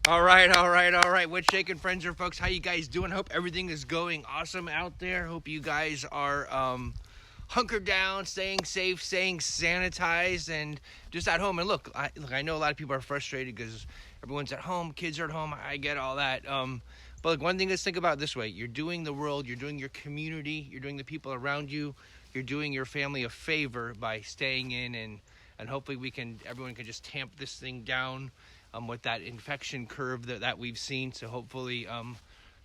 All right. What's shaking, friends or folks? How you guys doing? Hope everything is going awesome out there. Hope you guys are hunkered down, staying safe, staying sanitized, and just at home. And look, I know a lot of people are frustrated because everyone's at home, kids are at home. I get all that. But look, one thing, let's think about it this way: you're doing the world, you're doing your community, you're doing the people around you, you're doing your family a favor by staying in, and hopefully everyone can just tamp this thing down with that infection curve that we've seen. So hopefully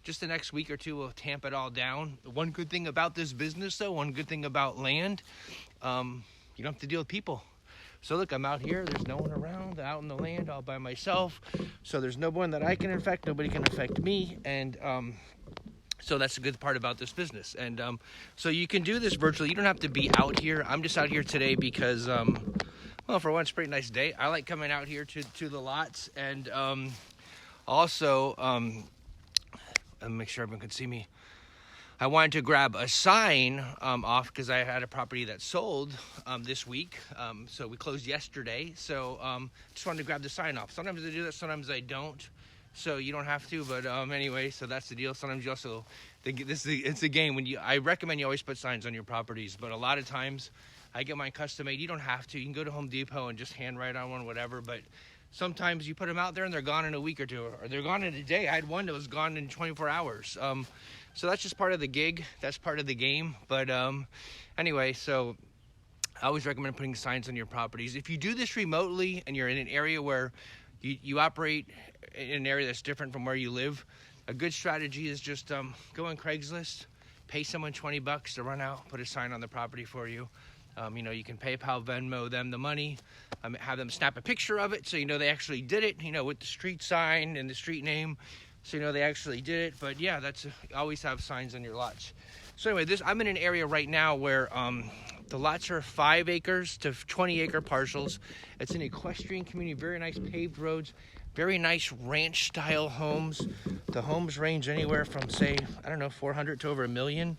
just the next week or two will tamp it all down. One good thing about this business, though, one good thing about land, you don't have to deal with people. So look, I'm out here. There's no one around, out in the land all by myself. So there's no one that I can infect. Nobody can infect me. And so that's a good part about this business. And so you can do this virtually. You don't have to be out here. I'm just out here today because well, for one, it's a pretty nice day. I like coming out here to the lots, and also, make sure everyone can see me. I wanted to grab a sign off because I had a property that sold this week. So we closed yesterday. So just wanted to grab the sign off. Sometimes I do that, sometimes I don't. So you don't have to, but anyway, so that's the deal. Sometimes you also, it's a game. I recommend you always put signs on your properties, but a lot of times I get mine custom made. You don't have to. You can go to Home Depot and just handwrite on one, whatever. But sometimes you put them out there and they're gone in a week or two, or they're gone in a day. I had one that was gone in 24 hours. So that's just part of the gig. That's part of the game. But anyway, so I always recommend putting signs on your properties. If you do this remotely and you're in an area where you operate in an area that's different from where you live, a good strategy is just go on Craigslist, pay someone $20 to run out, put a sign on the property for you. You can PayPal, Venmo them the money, have them snap a picture of it so you know they actually did it, with the street sign and the street name, so you know they actually did it. But yeah, always have signs on your lots. So anyway, I'm in an area right now where the lots are 5 acres to 20 acre parcels. It's an equestrian community, very nice paved roads, very nice ranch style homes. The homes range anywhere from, say, 400 to over $1 million.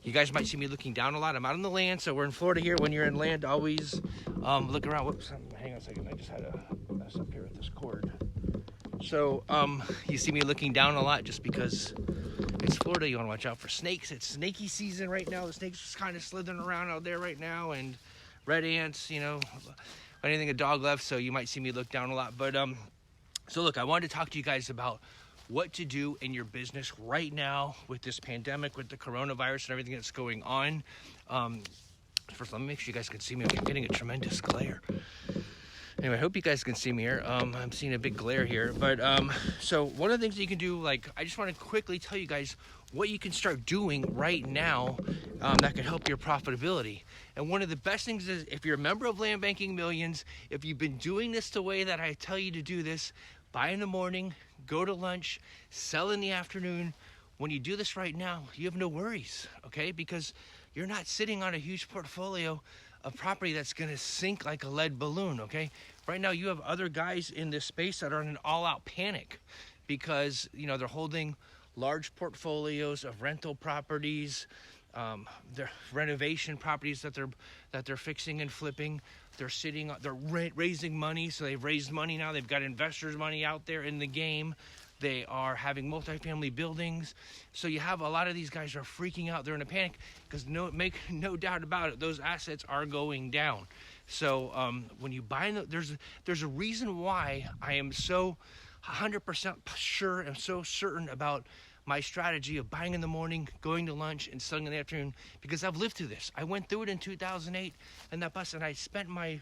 You guys might see me looking down a lot. I'm out on the land, so we're in Florida here. When you're in land, always look around. Whoops, hang on a second. I just had a mess up here with this cord. So you see me looking down a lot just because it's Florida. You want to watch out for snakes. It's snaky season right now. The snakes are kind of slithering around out there right now, and red ants, anything a dog left. So you might see me look down a lot. But so look, I wanted to talk to you guys about what to do in your business right now with this pandemic, with the coronavirus and everything that's going on. First, let me make sure you guys can see me. I'm getting a tremendous glare. Anyway, I hope you guys can see me here. I'm seeing a big glare here. But so one of the things that you can do, I just want to quickly tell you guys what you can start doing right now that could help your profitability. And one of the best things is, if you're a member of Land Banking Millions, if you've been doing this the way that I tell you to do this, buy in the morning, go to lunch, sell in the afternoon. When you do this right now, you have no worries, okay? Because you're not sitting on a huge portfolio of property that's going to sink like a lead balloon, okay? Right now, you have other guys in this space that are in an all-out panic because, they're holding large portfolios of rental properties, their renovation properties that they're fixing and flipping. They're raising money, so they've raised money now. They've got investors' money out there in the game. They are having multifamily buildings. So you have a lot of these guys are freaking out. They're in a panic because make no doubt about it, those assets are going down. So when you buy them, there's a reason why I am so 100% sure and so certain about my strategy of buying in the morning, going to lunch, and selling in the afternoon, because I've lived through this. I went through it in 2008 and that bust, and I spent my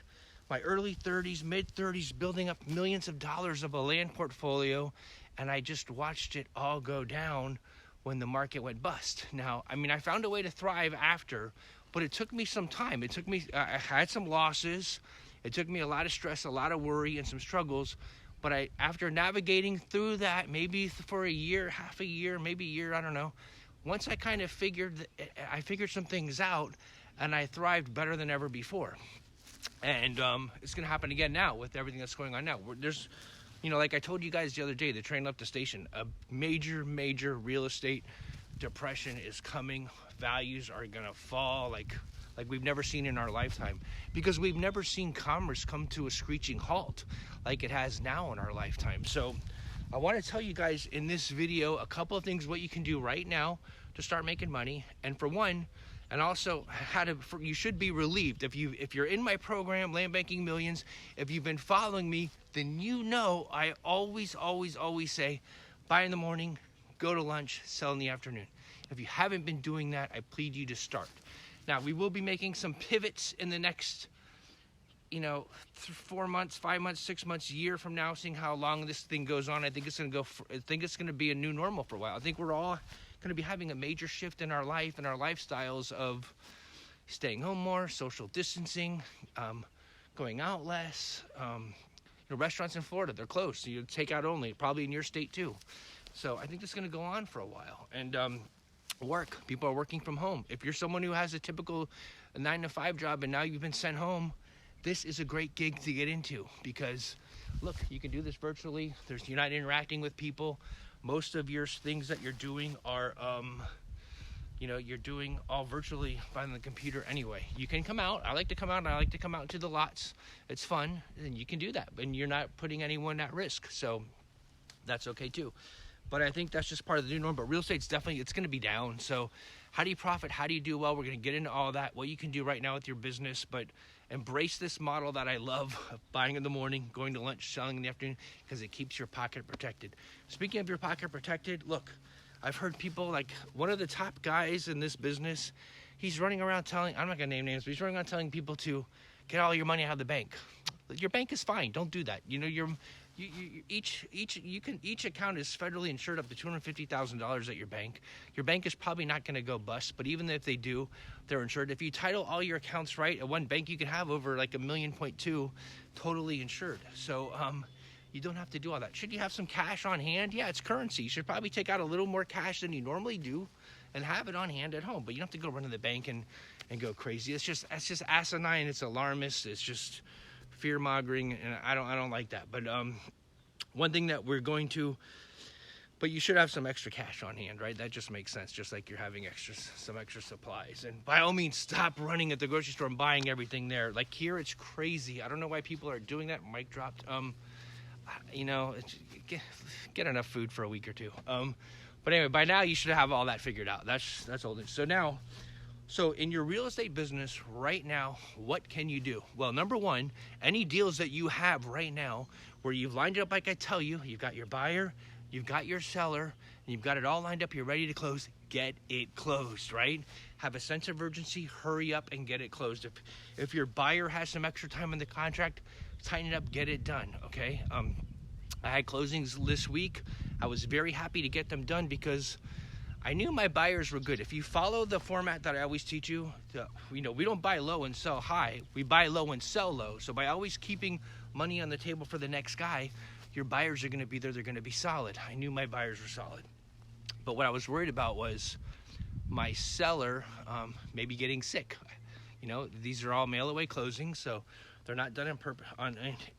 early 30s, mid 30s building up millions of dollars of a land portfolio, and I just watched it all go down when the market went bust. Now, I found a way to thrive after, but it took me some time. I had some losses. It took me a lot of stress, a lot of worry, and some struggles. But after navigating through that, maybe for a year, half a year, maybe a year, I don't know. Once I kind of figured some things out, and I thrived better than ever before. And it's going to happen again now with everything that's going on now. There's, like I told you guys the other day, the train left the station. A major real estate depression is coming. Values are going to fall like we've never seen in our lifetime, because we've never seen commerce come to a screeching halt like it has now in our lifetime. So I want to tell you guys in this video a couple of things what you can do right now to start making money. And for one, and also you should be relieved if you're in my program, Land Banking Millions. If you've been following me, then you know I always say, buy in the morning, go to lunch, sell in the afternoon. If you haven't been doing that, I plead you to start. Now, we will be making some pivots in the next 4 months, 5 months, 6 months, year from now, seeing how long this thing goes on. I think it's going to be a new normal for a while. I think we're all going to be having a major shift in our life and our lifestyles of staying home more, social distancing, going out less. Restaurants in Florida, they're closed, so you take out only, probably in your state too. So I think this is going to go on for a while. And work, people are working from home. If you're someone who has a typical 9-to-5 job and now you've been sent home, this is a great gig to get into, because look, you can do this virtually. You're not interacting with people. Most of your things that you're doing are you're doing all virtually by the computer anyway. You can come out. I like to come out, and I like to come out to the lots. It's fun, and you can do that, and you're not putting anyone at risk, so that's okay too. But I think that's just part of the new norm. But real estate's definitely, it's going to be down. So how do you profit? How do you do well? We're going to get into all that, what you can do right now with your business. But embrace this model that I love of buying in the morning, going to lunch, selling in the afternoon, because it keeps your pocket protected. Speaking of your pocket protected, look, I've heard people, like one of the top guys in this business, he's running around telling, I'm not going to name names, but he's running around telling people to get all your money out of the bank. Your bank is fine. Don't do that. Each account is federally insured up to $250,000 at your bank. Your bank is probably not going to go bust, but even if they do, they're insured. If you title all your accounts right at one bank, you can have over like $1.2 million totally insured. So you don't have to do all that. Should you have some cash on hand? Yeah, it's currency. You should probably take out a little more cash than you normally do and have it on hand at home. But you don't have to go run to the bank and go crazy. It's just asinine. It's alarmist. It's just fear-mongering, and I don't like that. But one thing that we're going to, but you should have some extra cash on hand, right? That just makes sense, just like you're having some extra supplies. And by all means, stop running at the grocery store and buying everything there. Like here, it's crazy. I don't know why people are doing that. Mic dropped. Get enough food for a week or two. But anyway, by now you should have all that figured out. That's old news. So in your real estate business right now, what can you do? Well, number one, any deals that you have right now where you've lined it up like I tell you, you've got your buyer, you've got your seller, and you've got it all lined up, you're ready to close, get it closed, right? Have a sense of urgency, hurry up and get it closed. If your buyer has some extra time in the contract, tighten it up, get it done, okay? I had closings this week. I was very happy to get them done because I knew my buyers were good. If you follow the format that I always teach you, we don't buy low and sell high. We buy low and sell low. So by always keeping money on the table for the next guy, your buyers are going to be there. They're going to be solid. I knew my buyers were solid. But what I was worried about was my seller maybe getting sick. These are all mail-away closings, so they're not done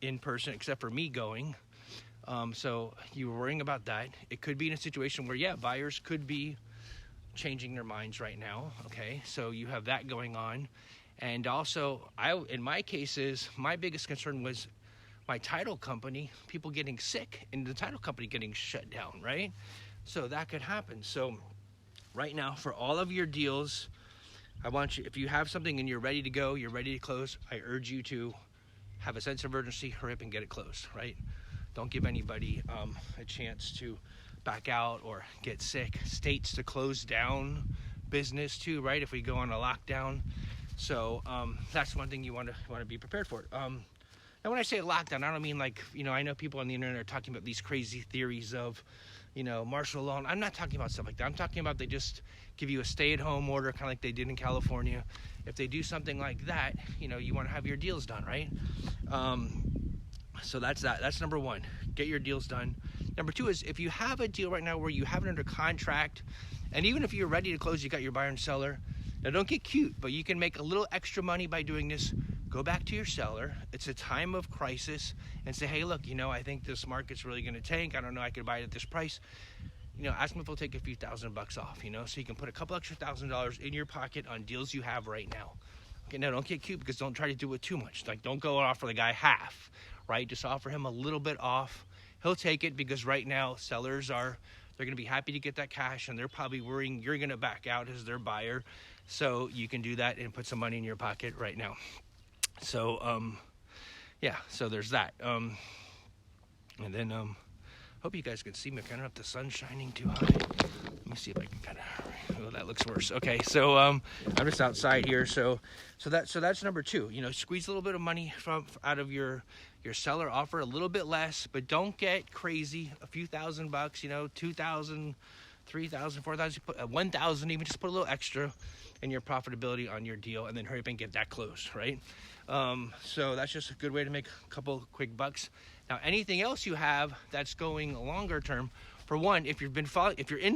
in person except for me going. So you were worrying about that. It could be in a situation where, buyers could be changing their minds right now. Okay, so you have that going on. And also, in my cases, my biggest concern was my title company, people getting sick and the title company getting shut down, right? So that could happen. So right now, for all of your deals, I want you, if you have something and you're ready to go, you're ready to close, I urge you to have a sense of urgency, hurry up and get it closed, right? Don't give anybody a chance to back out or get sick. States to close down business too, right? If we go on a lockdown. So that's one thing you want to be prepared for. Now when I say lockdown, I don't mean like, I know people on the internet are talking about these crazy theories of, martial law. I'm not talking about stuff like that. I'm talking about they just give you a stay-at-home order, kind of like they did in California. If they do something like that, you want to have your deals done, right? So that's that. That's number one. Get your deals done. Number two is if you have a deal right now where you have it under contract, and even if you're ready to close, you got your buyer and seller. Now don't get cute, but you can make a little extra money by doing this. Go back to your seller. It's a time of crisis and say, hey, look, I think this market's really going to tank. I don't know, I could buy it at this price. Ask them if they'll take a few $1,000 off, so you can put a couple extra $1,000 in your pocket on deals you have right now. Okay, now don't get cute because don't try to do it too much. Like don't go offer the guy half, right? Just offer him a little bit off he'll take it, because right now sellers they're going to be happy to get that cash, and they're probably worrying you're going to back out as their buyer. So you can do that and put some money in your pocket right now. So yeah, so there's that. And then hope you guys can see me. I don't know if the sun's shining too high. Let me see if I can kind of. Oh, that looks worse. Okay, so I'm just outside here. So that's number two. Squeeze a little bit of money out of your seller offer, a little bit less, but don't get crazy. A few $1,000, $2,000, $3,000, $4,000, $1,000, even just put a little extra in your profitability on your deal, and then hurry up and get that closed, right? So that's just a good way to make a couple quick bucks. Now, anything else you have that's going longer term, for one, if you're in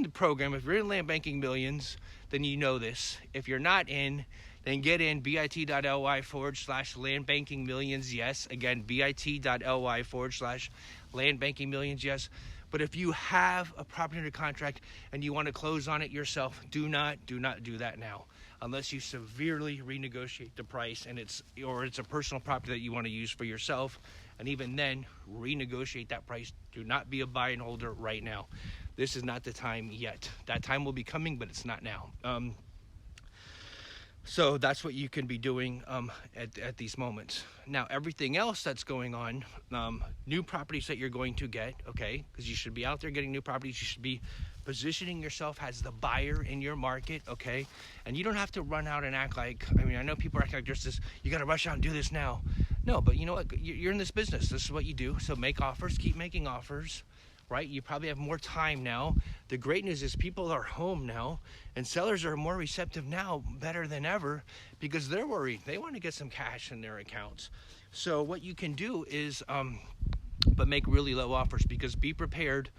the program, if you're in Land Banking Millions, then you know this. If you're not in, then get in bit.ly/Land Banking Millions. Yes, again, bit.ly/Land Banking Millions. Yes. But if you have a property under contract and you want to close on it yourself, do not do that now, unless you severely renegotiate the price and it's a personal property that you want to use for yourself. And even then, renegotiate that price. Do not be a buy and holder right now. This is not the time yet. That time will be coming, but it's not now. So that's what you can be doing at these moments. Now, everything else that's going on, new properties that you're going to get, okay, because you should be out there getting new properties. You should be positioning yourself as the buyer in your market, okay? And you don't have to run out and act like, I know people act like there's this, you got to rush out and do this now. No, but you know what? You're in this business. This is what you do. So make offers, keep making offers, right? You probably have more time now. The great news is people are home now, and sellers are more receptive now, better than ever, because they're worried. They want to get some cash in their accounts. So what you can do is, but make really low offers, because be prepared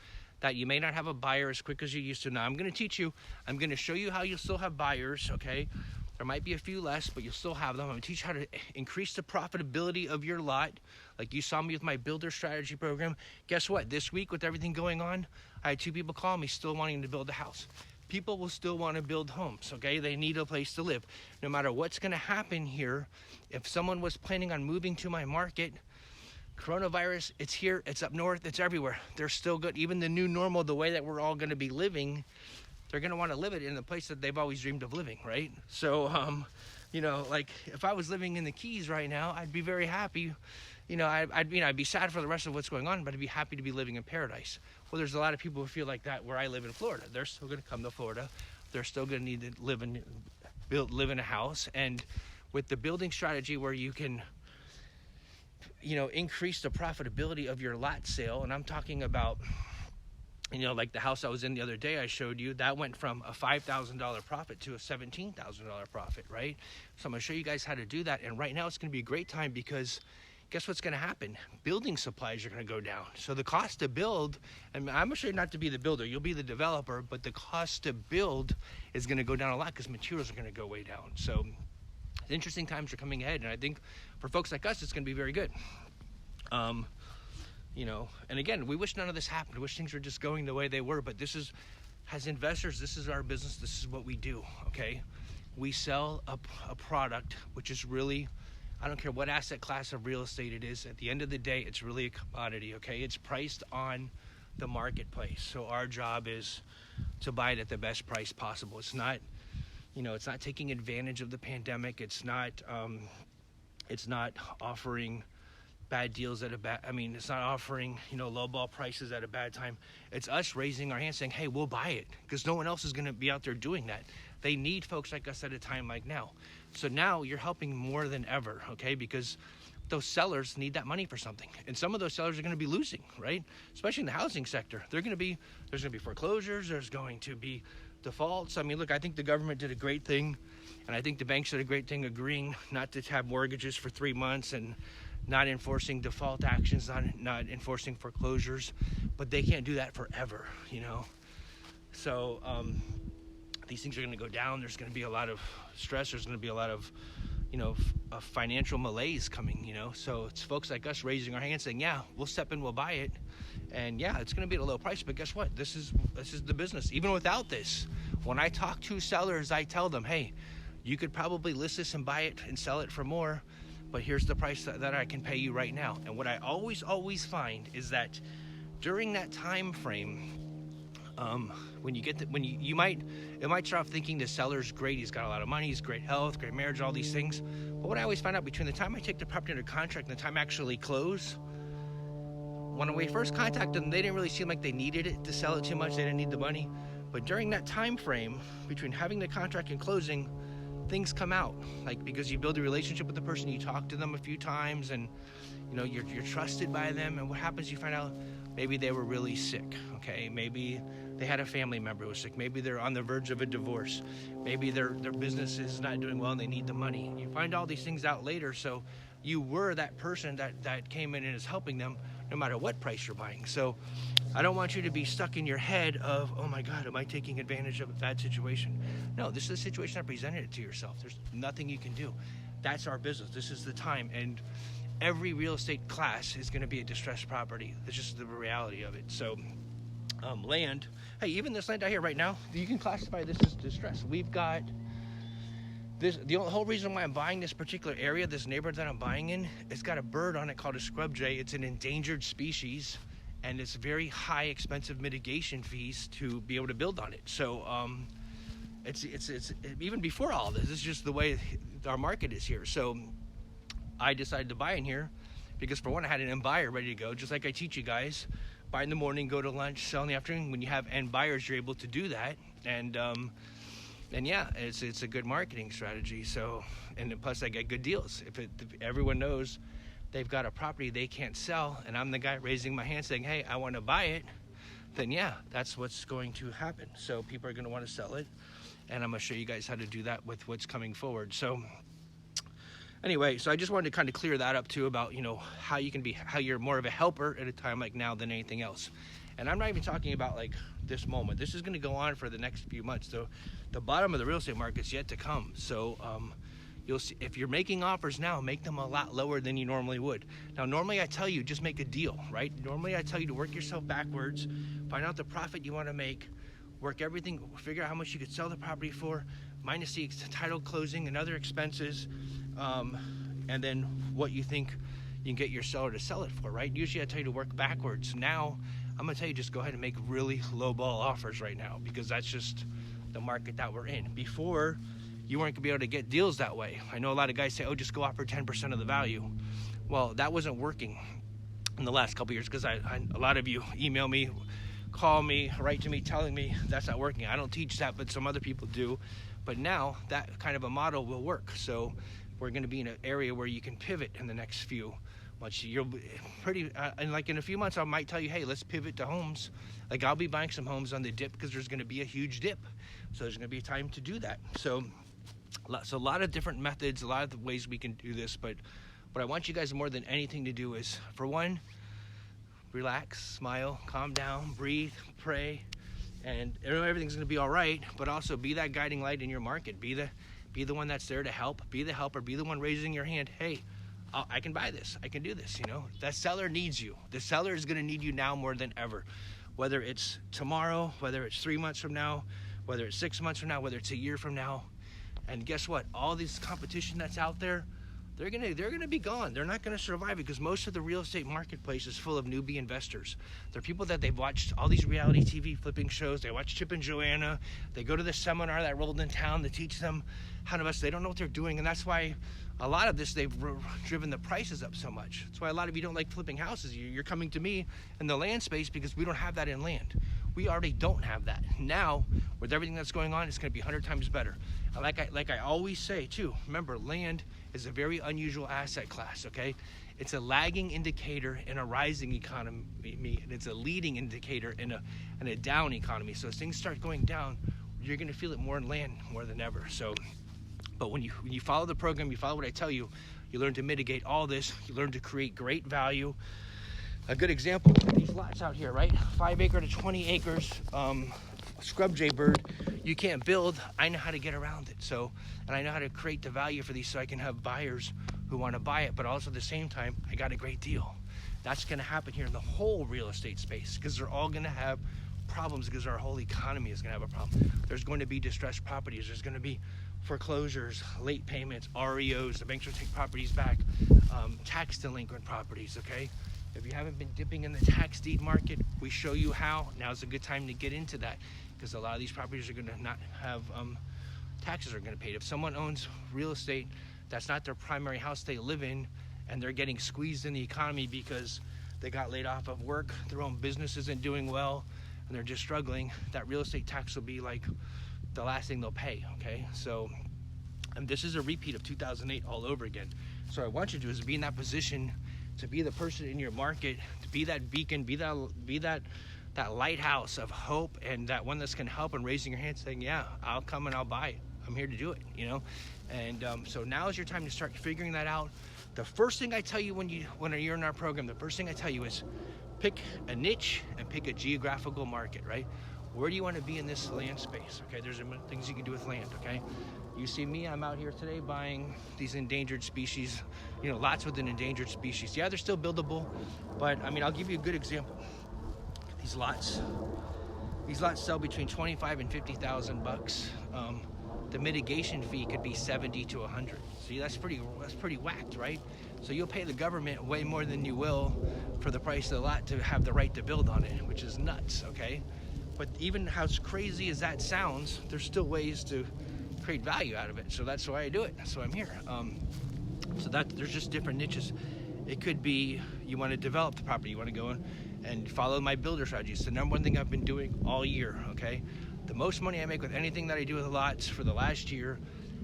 that you may not have a buyer as quick as you used to. Now, I'm going to teach you. I'm going to show you how you'll still have buyers, okay? There might be a few less, but you'll still have them. I'm going to teach you how to increase the profitability of your lot. Like you saw me with my builder strategy program. Guess what? This week, with everything going on, I had 2 people call me still wanting to build a house. People will still want to build homes, okay? They need a place to live. No matter what's going to happen here, if someone was planning on moving to my market, coronavirus, it's here, it's up north, it's everywhere. They're still good. Even the new normal, the way that we're all going to be living, they're going to want to live it in the place that they've always dreamed of living, right? So, like if I was living in the Keys right now, I'd be very happy. I'd be sad for the rest of what's going on, but I'd be happy to be living in paradise. Well, there's a lot of people who feel like that where I live in Florida. They're still going to come to Florida. They're still going to need to live in a house. And with the building strategy where you can, increase the profitability of your lot sale, and I'm talking about, like the house I was in the other day I showed you, that went from a $5,000 profit to a $17,000 profit, right? So I'm going to show you guys how to do that. And right now it's going to be a great time, because guess what's going to happen? Building supplies are going to go down. So the cost to build, and I'm going to show you not to be the builder, you'll be the developer, but the cost to build is going to go down a lot because materials are going to go way down. So interesting times are coming ahead, and I think for folks like us, it's going to be very good. And again, we wish none of this happened. We wish things were just going the way they were, but as investors, this is our business. This is what we do, okay? We sell a product, which is really, I don't care what asset class of real estate it is. At the end of the day, it's really a commodity, okay? It's priced on the marketplace. So our job is to buy it at the best price possible. It's not, it's not taking advantage of the pandemic. It's not offering bad deals it's not offering, lowball prices at a bad time. It's us raising our hands saying, hey, we'll buy it, because no one else is going to be out there doing that. They need folks like us at a time like now. So now you're helping more than ever, okay? Because those sellers need that money for something. And some of those sellers are going to be losing, right? Especially in the housing sector. There's going to be foreclosures. There's going to be defaults. Look, I think the government did a great thing, and I think the banks did a great thing agreeing not to have mortgages for 3 months and not enforcing default actions, not enforcing foreclosures, but they can't do that forever, So these things are going to go down. There's going to be a lot of stress. There's going to be a lot of, a financial malaise coming, So it's folks like us raising our hands saying, yeah, we'll step in, we'll buy it. And yeah, it's going to be at a low price, but guess what? This is the business. Even without this, when I talk to sellers, I tell them, hey, you could probably list this and buy it and sell it for more, but here's the price that I can pay you right now. And what I always find is that during that time frame, when you get it might start off thinking the seller's great, he's got a lot of money, he's great health, great marriage, all these things. But what I always find out, between the time I take the property under contract and the time I actually close, when we first contacted them, they didn't really seem like they needed it to sell it too much. They didn't need the money. But during that time frame between having the contract and closing, things come out, like, because you build a relationship with the person, you talk to them a few times, and you're trusted by them. And what happens, you find out maybe they were really sick, okay? Maybe they had a family member who was sick. Maybe they're on the verge of a divorce. Maybe their business is not doing well and they need the money. You find all these things out later. So you were that person that came in and is helping them no matter what price you're buying. So I don't want you to be stuck in your head of, oh my God, am I taking advantage of a bad situation? No, this is a situation that presented it to yourself. There's nothing you can do. That's our business. This is the time. And every real estate class is going to be a distressed property. It's just the reality of it. So land, hey, even this land out here right now, you can classify this as distressed. We've got this, the whole reason why I'm buying this particular area, this neighborhood that I'm buying in, it's got a bird on it called a scrub jay. It's an endangered species, and it's very high, expensive mitigation fees to be able to build on it. So it's even before all this, it's just the way our market is here. So I decided to buy in here because, for one, I had an end buyer ready to go, just like I teach you guys. Buy in the morning, go to lunch, sell in the afternoon. When you have end buyers, you're able to do that. And yeah, it's a good marketing strategy. So, and plus I get good deals. If everyone knows they've got a property they can't sell, and I'm the guy raising my hand saying, hey, I want to buy it, then yeah, that's what's going to happen. So people are going to want to sell it, and I'm going to show you guys how to do that with what's coming forward. So anyway, so I just wanted to kind of clear that up too, about, how you're more of a helper at a time like now than anything else. And I'm not even talking about like this moment. This is going to go on for the next few months. So the bottom of the real estate market's yet to come. So you'll see, if you're making offers now, make them a lot lower than you normally would. Now, normally I tell you, just make a deal, right? Normally I tell you to work yourself backwards, find out the profit you want to make, work everything, figure out how much you could sell the property for, minus the title, closing, and other expenses, and then what you think you can get your seller to sell it for, right? Usually I tell you to work backwards. Now I'm gonna tell you, just go ahead and make really low ball offers right now, because that's just the market that we're in. Before, you weren't gonna be able to get deals that way. I know a lot of guys say, oh, just go offer 10% of the value. Well, that wasn't working in the last couple years, because a lot of you email me, call me, write to me telling me that's not working. I don't teach that, but some other people do. But now that kind of a model will work. So we're going to be in an area where you can pivot in the next few months. You'll be and like in a few months, I might tell you, hey, let's pivot to homes. Like, I'll be buying some homes on the dip, because there's going to be a huge dip. So there's going to be time to do that. So a lot of different methods, a lot of the ways we can do this. But what I want you guys more than anything to do is, for one, relax, smile, calm down, breathe, pray, and everything's going to be all right. But also be that guiding light in your market. Be the one that's there to help. Be the helper. Be the one raising your hand. Hey, I can buy this. I can do this. That seller needs you. The seller is going to need you now more than ever. Whether it's tomorrow, whether it's 3 months from now, whether it's 6 months from now, whether it's a year from now. And guess what? All this competition that's out there, they're gonna be gone. They're not gonna survive it, because most of the real estate marketplace is full of newbie investors. They're people that they've watched all these reality TV flipping shows. They watch Chip and Joanna. They go to the seminar that rolled in town to teach them how to invest. They don't know what they're doing, and that's why a lot of this, they've driven the prices up so much. That's why a lot of you don't like flipping houses. You're coming to me in the land space because we don't have that in land. We already don't have that. Now, with everything that's going on, it's going to be 100 times better. Like I always say too, remember, land is a very unusual asset class, okay? It's a lagging indicator in a rising economy, and it's a leading indicator in a down economy. So as things start going down, you're going to feel it more in land more than ever. So, but when you follow the program, you follow what I tell you, you learn to mitigate all this. You learn to create great value. A good example, these lots out here, right? 5 acre to 20 acres, scrub jay bird. You can't build. I know how to get around it. So, and I know how to create the value for these, so I can have buyers who want to buy it, but also at the same time, I got a great deal. That's going to happen here in the whole real estate space, because they're all going to have problems, because our whole economy is going to have a problem. There's going to be distressed properties. There's going to be foreclosures, late payments, REOs. The banks will take properties back, tax delinquent properties, okay? If you haven't been dipping in the tax deed market, we show you how. Now's a good time to get into that, because a lot of these properties are going to not have taxes are going to pay. If someone owns real estate that's not their primary house they live in, and they're getting squeezed in the economy because they got laid off of work, their own business isn't doing well, and they're just struggling, that real estate tax will be like the last thing they'll pay, okay? So, and this is a repeat of 2008 all over again. So what I want you to do is be in that position to be the person in your market, to be that beacon, be that lighthouse of hope, and that one that's going to help, and raising your hand saying, yeah, I'll come and I'll buy it. I'm here to do it, you know? And so now is your time to start figuring that out. The first thing I tell you when you're in our program, the first thing I tell you is pick a niche and pick a geographical market, right? Where do you want to be in this land space? Okay, there's things you can do with land, okay? You see me, I'm out here today buying these endangered species, you know, lots with an endangered species. Yeah, they're still buildable, but I mean, I'll give you a good example. These lots sell between 25 and 50,000 bucks. The mitigation fee could be 70 to 100. See, that's pretty whacked, right? So you'll pay the government way more than you will for the price of the lot to have the right to build on it, which is nuts, okay? But even how crazy as that sounds, there's still ways to create value out of it. So that's why I do it. That's why I'm here. So that there's just different niches. It could be you want to develop the property, you want to go in and follow my builder strategy. It's the number one thing I've been doing all year, okay? The most money I make with anything that I do with lots for the last year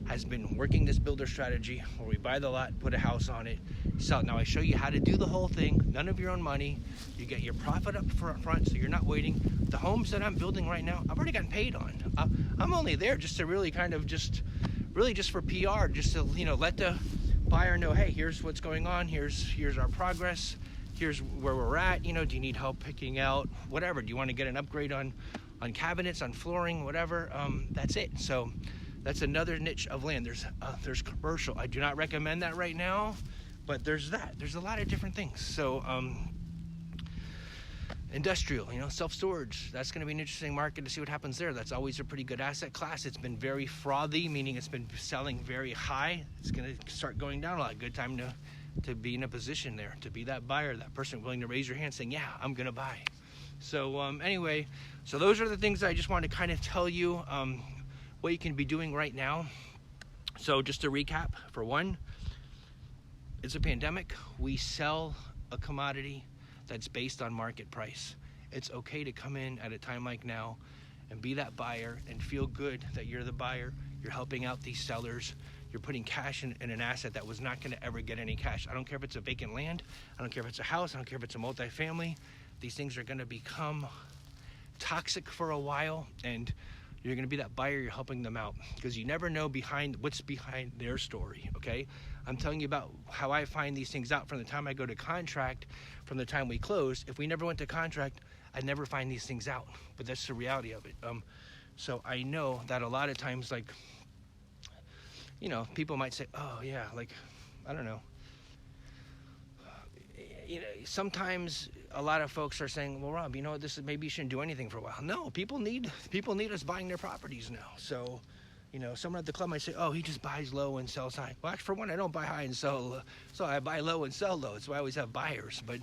has been working this builder strategy where we buy the lot, put a house on it, sell it. Now I show you how to do the whole thing, none of your own money. You get your profit up front, so you're not waiting. The homes that I'm building right now, I've already gotten paid on. I'm only there just to really kind of just for PR, just to, you know, let the buyer know, hey, here's what's going on, here's our progress, here's where we're at, you know, do you need help picking out whatever? Do you want to get an upgrade on cabinets, on flooring, whatever? That's it. So that's another niche of land. There's commercial. I do not recommend that right now, but there's that. There's a lot of different things. So industrial, you know, self-storage, that's going to be an interesting market to see what happens there. That's always a pretty good asset class. It's been very frothy, meaning it's been selling very high. It's going to start going down a lot. Good time to be in a position there, to be that buyer, that person willing to raise your hand saying, yeah, I'm going to buy. So anyway, so those are the things that I just wanted to kind of tell you what you can be doing right now. So just to recap, for one, it's a pandemic. We sell a commodity that's based on market price. It's okay to come in at a time like now and be that buyer and feel good that you're the buyer. You're helping out these sellers. You're putting cash in an asset that was not going to ever get any cash. I don't care if it's a vacant land. I don't care if it's a house. I don't care if it's a multifamily. These things are going to become toxic for a while, and you're going to be that buyer. You're helping them out because you never know what's behind their story, okay? I'm telling you about how I find these things out from the time I go to contract, from the time we close. If we never went to contract, I'd never find these things out, but that's the reality of it. So I know that a lot of times, like, you know, people might say, oh yeah, like, I don't know. You know, sometimes a lot of folks are saying, well, Rob, you know, maybe you shouldn't do anything for a while. No, people need us buying their properties now. So, you know, someone at the club might say, oh, he just buys low and sells high. Well, actually, for one, I don't buy high and sell low. So I buy low and sell low. That's why I always have buyers. But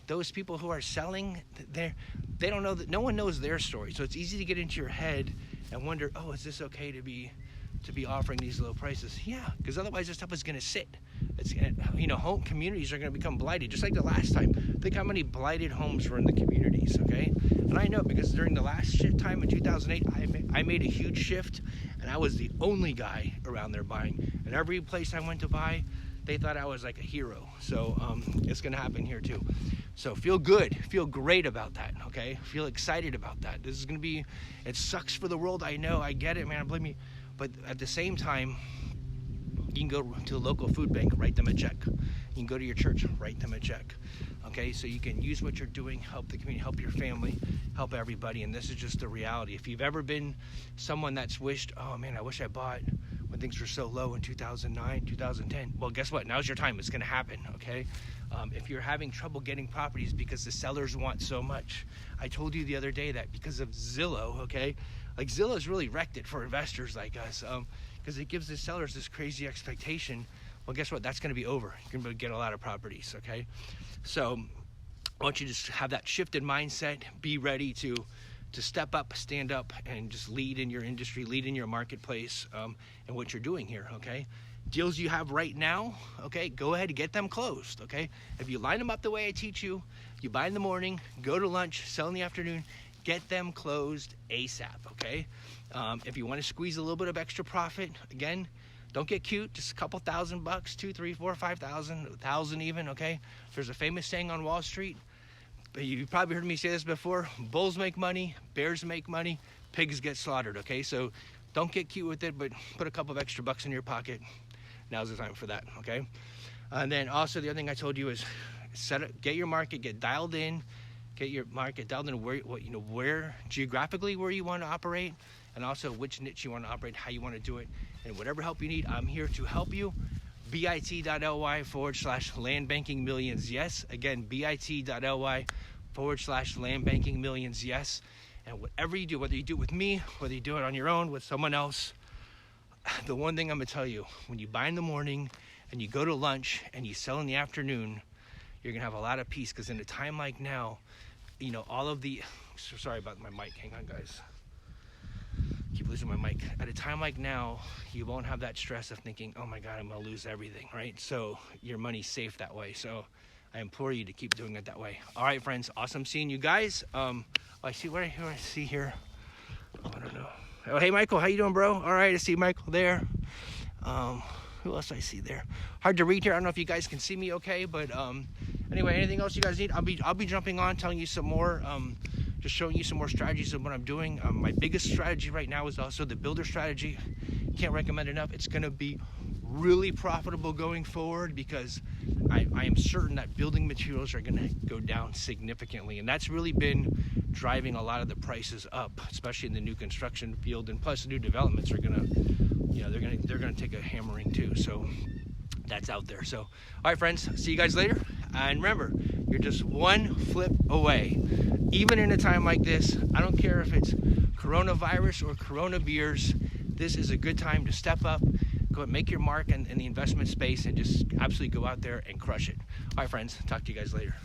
those people who are selling, they don't know that, no one knows their story. So it's easy to get into your head and wonder, oh, is this okay to be offering these low prices? Yeah, because otherwise this stuff is going to sit. It's, you know, home communities are going to become blighted, just like the last time. Think how many blighted homes were in the communities, okay? And I know because during the last time in 2008, I made a huge shift, and I was the only guy around there buying. And every place I went to buy, they thought I was like a hero. So it's going to happen here too. So feel good, feel great about that, okay? Feel excited about that. This is going to be, it sucks for the world, I know, I get it, man, believe me. But at the same time, you can go to a local food bank, write them a check. You can go to your church, write them a check. Okay, so you can use what you're doing, help the community, help your family, help everybody, and this is just the reality. If you've ever been someone that's wished, oh man, I wish I bought when things were so low in 2009, 2010, well, guess what? Now's your time. It's going to happen, okay? If you're having trouble getting properties because the sellers want so much, I told you the other day that because of Zillow, okay? Like Zillow's really wrecked it for investors like us because it gives the sellers this crazy expectation. Well, guess what? That's going to be over. You're going to get a lot of properties, okay? So I want you to just have that shifted mindset, be ready to step up, stand up, and just lead in your industry, lead in your marketplace, and what you're doing here, okay? Deals you have right now, okay, go ahead and get them closed, okay? If you line them up the way I teach you, you buy in the morning, go to lunch, sell in the afternoon, get them closed ASAP, okay? If you want to squeeze a little bit of extra profit, again, don't get cute, just a couple $1,000, $2, $3, $4, $5,000, $1,000 even, okay? There's a famous saying on Wall Street, you probably heard me say this before, bulls make money, bears make money, pigs get slaughtered, okay? So don't get cute with it, but put a couple of extra bucks in your pocket. Now's the time for that, okay? And then also the other thing I told you is get your market, get dialed in, get your market dialed in where geographically where you want to operate, and also which niche you want to operate, how you want to do it, and whatever help you need, I'm here to help you. bit.ly/land banking millions, yes. Again, bit.ly/land banking millions, yes. And whatever you do, whether you do it with me, whether you do it on your own with someone else, the one thing I'm gonna tell you, when you buy in the morning and you go to lunch and you sell in the afternoon, you're gonna have a lot of peace, because in a time like now, you know, all of the, sorry about my mic, hang on guys. Keep losing my mic. At a time like now, you won't have that stress of thinking, oh my God, I'm gonna lose everything, right? So your money's safe that way. So I implore you to keep doing it that way. All right, friends, awesome seeing you guys. I see what I see here. Oh, I don't know. Oh, hey Michael, how you doing, bro? All right, I see Michael there. Who else I see there? Hard to read here. I don't know if you guys can see me okay, but anyway, anything else you guys need? I'll be jumping on, telling you some more. Just showing you some more strategies of what I'm doing. My biggest strategy right now is also the builder strategy. Can't recommend enough. It's gonna be really profitable going forward, because I am certain that building materials are gonna go down significantly, and that's really been driving a lot of the prices up, especially in the new construction field, and plus new developments are gonna, you know, they're gonna take a hammering too. So that's out there. So all right, friends, see you guys later, and remember, you're just one flip away. Even in a time like this, I don't care if it's coronavirus or corona beers, this is a good time to step up, go and make your mark in the investment space, and just absolutely go out there and crush it. All right, friends, talk to you guys later.